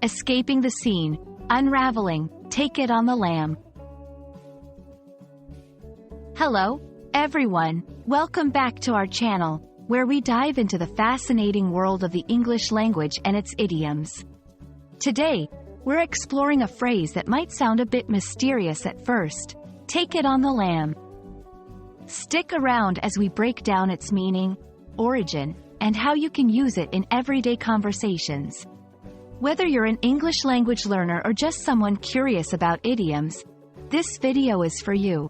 escaping the scene, unraveling, take it on the lam. Hello, everyone. Welcome back to our channel, where we dive into the fascinating world of the English language and its idioms. Today, we're exploring a phrase that might sound a bit mysterious at first. Take it on the lam. Stick around as we break down its meaning, origin, and how you can use it in everyday conversations. Whether you're an English language learner or just someone curious about idioms, this video is for you.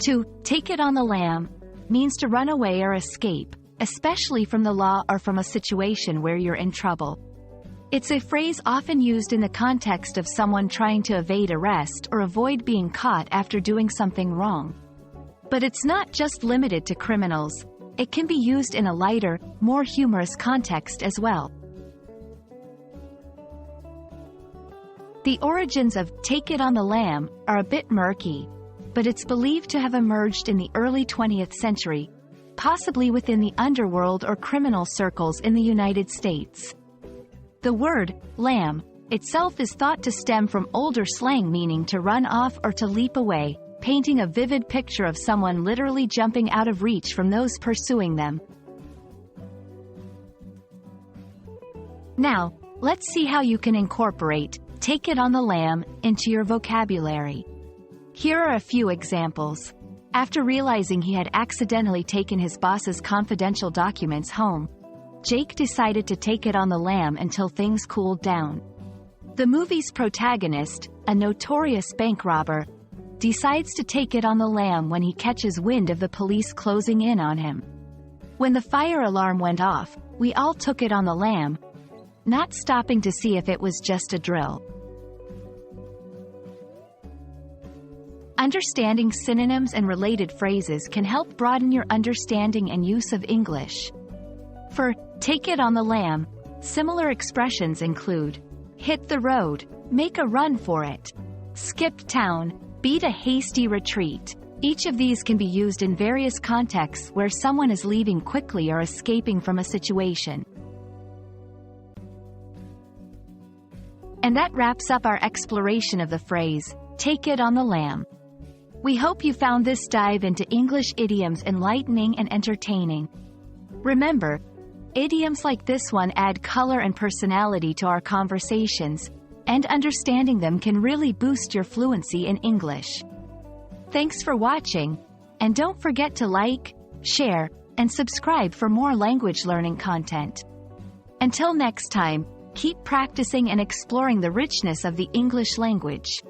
To take it on the lam means to run away or escape, especially from the law or from a situation where you're in trouble. It's a phrase often used in the context of someone trying to evade arrest or avoid being caught after doing something wrong. But it's not just limited to criminals. It can be used in a lighter, more humorous context as well. The origins of "take it on the lam" are a bit murky, but it's believed to have emerged in the early 20th century, possibly within the underworld or criminal circles in the United States. The word lam itself is thought to stem from older slang meaning to run off or to leap away, painting a vivid picture of someone literally jumping out of reach from those pursuing them. Now, let's see how you can incorporate "take it on the lam" into your vocabulary. Here are a few examples. After realizing he had accidentally taken his boss's confidential documents home, Jake decided to take it on the lam until things cooled down. The movie's protagonist, a notorious bank robber, decides to take it on the lam when he catches wind of the police closing in on him. When the fire alarm went off, we all took it on the lam, not stopping to see if it was just a drill. Understanding synonyms and related phrases can help broaden your understanding and use of English. For "take it on the lam," similar expressions include hit the road, make a run for it, skip town, beat a hasty retreat. Each of these can be used in various contexts where someone is leaving quickly or escaping from a situation. And that wraps up our exploration of the phrase, "take it on the lam." We hope you found this dive into English idioms enlightening and entertaining. Remember, idioms like this one add color and personality to our conversations, and understanding them can really boost your fluency in English. Thanks for watching, and don't forget to like, share, and subscribe for more language learning content. Until next time, keep practicing and exploring the richness of the English language.